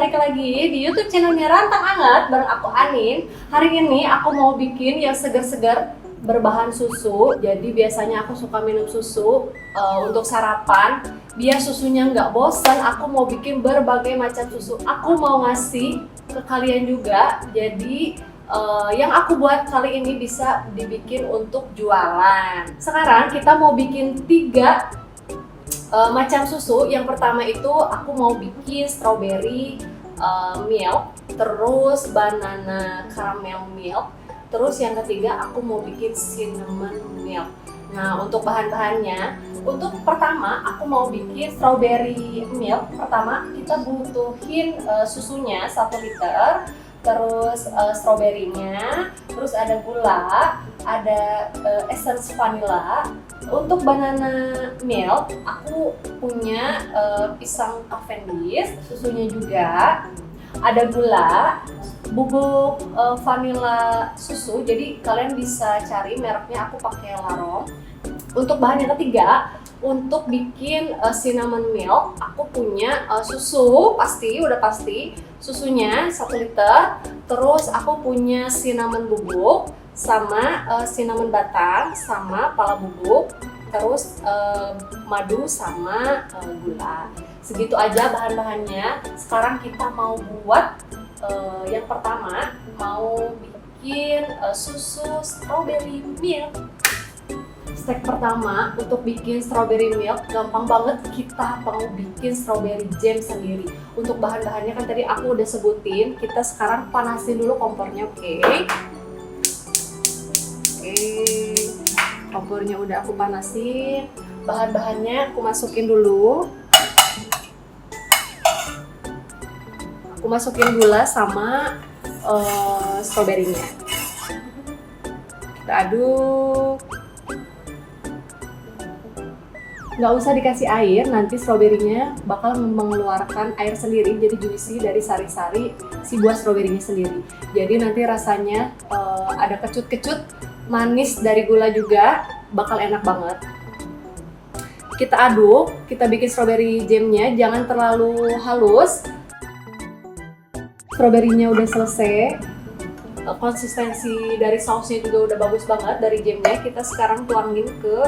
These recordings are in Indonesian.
balik lagi di YouTube channelnya Rantang Anget bareng aku Anin. Hari ini aku mau bikin yang segar-segar berbahan susu. Jadi biasanya aku suka minum susu untuk sarapan. Biar susunya nggak bosan, aku mau bikin berbagai macam susu. Aku mau ngasih ke kalian juga. Jadi yang aku buat kali ini bisa dibikin untuk jualan. Sekarang kita mau bikin 3 macam susu. Yang pertama itu aku mau bikin strawberry milk, terus banana caramel milk, terus yang ketiga aku mau bikin cinnamon milk. Nah, untuk bahan-bahannya, untuk pertama aku mau bikin strawberry milk. Pertama kita butuhin susunya 1 liter, terus stroberinya, terus ada gula, ada essence vanilla. Untuk banana milk, aku punya pisang Cavendish, susunya juga, ada gula, bubuk vanilla susu. Jadi kalian bisa cari mereknya, aku pakai Larong. Untuk bahan yang ketiga, untuk bikin cinnamon milk, aku punya susu, udah pasti susunya 1 liter. Terus aku punya cinnamon bubuk, sama cinnamon batang, sama pala bubuk, terus madu sama gula. Segitu aja bahan-bahannya. Sekarang kita mau buat yang pertama, mau bikin susu strawberry milk. Step pertama untuk bikin strawberry milk, gampang banget, kita mau bikin strawberry jam sendiri. Untuk bahan-bahannya kan tadi aku udah sebutin. Kita sekarang panasin dulu kompornya, oke? Kompornya udah aku panasin. Bahan-bahannya aku masukin dulu. Aku masukin gula sama stroberinya. Kita aduk. Nggak usah dikasih air, nanti stroberinya bakal mengeluarkan air sendiri, jadi juicy dari sari-sari si buah stroberinya sendiri. Jadi nanti rasanya ada kecut-kecut, manis dari gula juga, bakal enak banget. Kita aduk, kita bikin strawberry jamnya, jangan terlalu halus. Stroberinya udah selesai, konsistensi dari sausnya juga udah bagus banget dari jamnya. Kita sekarang tuangin ke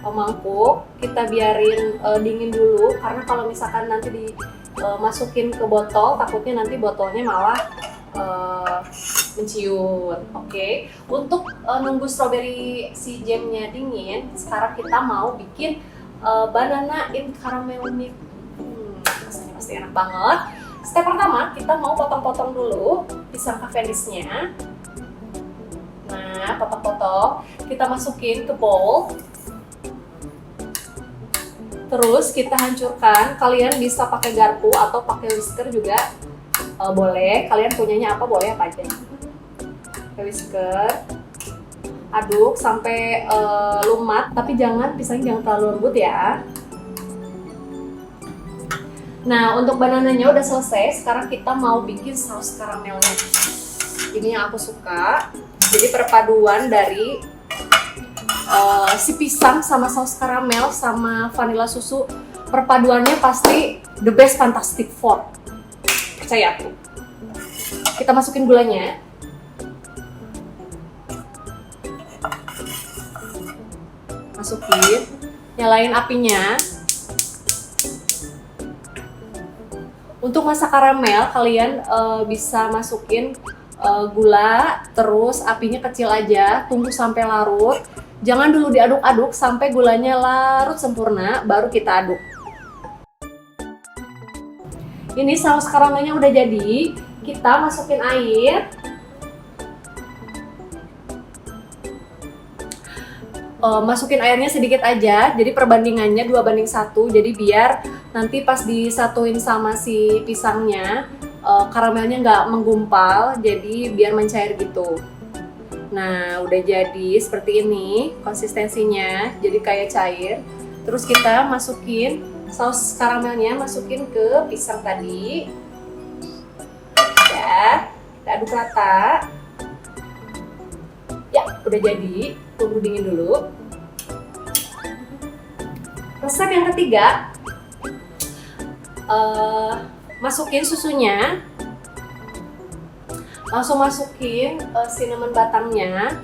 mangkuk, kita biarin dingin dulu, karena kalau misalkan nanti dimasukin ke botol, takutnya nanti botolnya malah menciut. Oke. Untuk nunggu strawberry si jamnya dingin, sekarang kita mau bikin banana in caramel milk. Rasanya pasti enak banget. Step pertama, kita mau potong-potong dulu pisang Cavendishnya. Nah, potong-potong, kita masukin ke bowl. Terus kita hancurkan. Kalian bisa pakai garpu atau pakai whisker juga boleh. Kalian punyanya apa, boleh apa aja. Pakai whisker. Aduk sampai lumat, tapi pisangnya jangan terlalu lembut ya. Nah, untuk banananya udah selesai. Sekarang kita mau bikin saus karamelnya. Ini yang aku suka. Jadi perpaduan dari si pisang sama saus karamel sama vanilla susu, perpaduannya pasti the best, fantastic four. Percaya aku. Kita masukin gulanya. Masukin. Nyalain apinya. Untuk masak karamel, kalian bisa masukin gula, terus apinya kecil aja, tunggu sampai larut. Jangan dulu diaduk-aduk sampai gulanya larut sempurna, baru kita aduk. Ini saus karamelnya udah jadi, kita masukin air. Masukin airnya sedikit aja, jadi perbandingannya 2:1, jadi biar nanti pas disatuin sama si pisangnya, karamelnya nggak menggumpal, jadi biar mencair gitu. Nah, udah jadi seperti ini konsistensinya, jadi kayak cair. Terus kita masukin saus karamelnya, masukin ke pisang tadi. Ya, kita aduk rata. Ya, udah jadi. Tunggu dingin dulu. Resep yang ketiga, masukin susunya, langsung masukin cinnamon batangnya,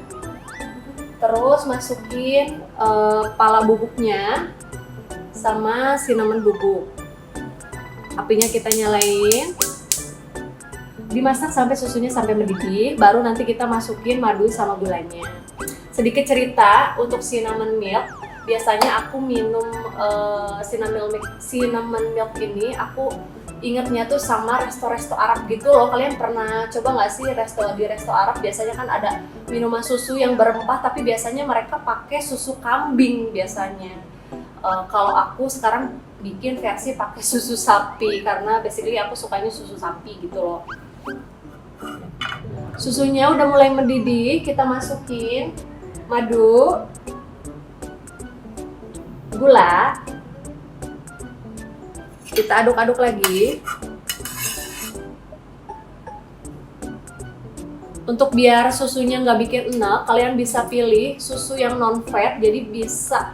terus masukin pala bubuknya sama cinnamon bubuk. Apinya kita nyalain, dimasak sampai susunya sampai mendidih, baru nanti kita masukin madu sama gulanya. Sedikit cerita untuk cinnamon milk, biasanya aku minum cinnamon milk ini, aku ingetnya tuh sama resto-resto Arab gitu loh. Kalian pernah coba nggak sih di resto Arab biasanya kan ada minuman susu yang berempah, tapi biasanya mereka pakai susu kambing biasanya. Kalau aku sekarang bikin versi pakai susu sapi karena basically aku sukanya susu sapi gitu loh. Susunya udah mulai mendidih, kita masukin madu, gula, kita aduk-aduk lagi. Untuk biar susunya nggak bikin enak, kalian bisa pilih susu yang non-fat, jadi bisa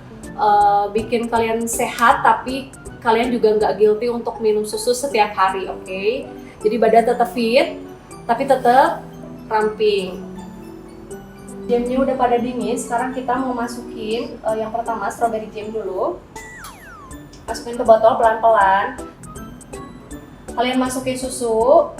bikin kalian sehat, tapi kalian juga nggak guilty untuk minum susu setiap hari, oke? Jadi badan tetap fit, tapi tetap ramping. Jamnya udah pada dingin, sekarang kita mau masukin yang pertama strawberry jam dulu. Masukin ke botol pelan-pelan. Kalian masukin susu.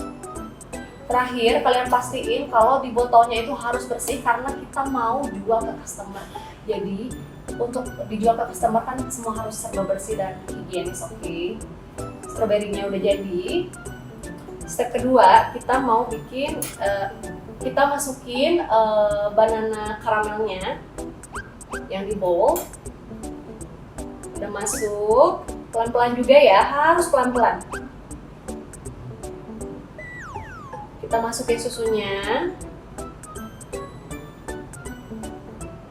Terakhir kalian pastiin kalau di botolnya itu harus bersih karena kita mau jual ke customer. Jadi untuk dijual ke customer kan semua harus serba bersih dan higienis, oke? Stroberinya udah jadi. Step kedua kita mau bikin kita masukin banana karamelnya yang di bowl. Udah masuk, pelan-pelan juga ya, harus pelan-pelan. Kita masukin susunya,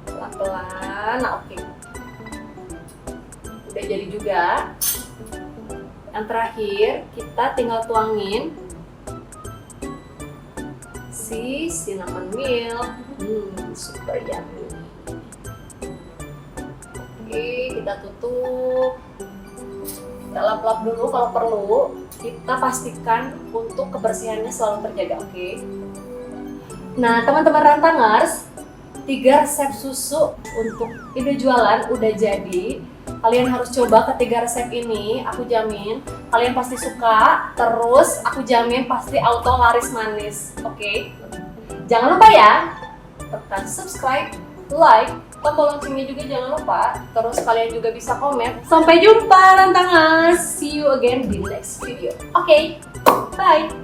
pelan-pelan. Nah, oke. Udah jadi juga. Yang terakhir kita tinggal tuangin si cinnamon milk. Super yummy. Oke, kita tutup. Kita lap-lap dulu kalau perlu. Kita pastikan untuk kebersihannya selalu terjaga, oke? Nah, teman-teman rantangers, 3 resep susu untuk ide jualan udah jadi. Kalian harus coba ketiga resep ini, aku jamin kalian pasti suka. Terus aku jamin pasti auto laris manis, oke? Jangan lupa ya, tekan subscribe, like, tombol loncengnya juga jangan lupa. Terus kalian juga bisa komen. Sampai jumpa rantangers, see you again di next video. Oke, bye.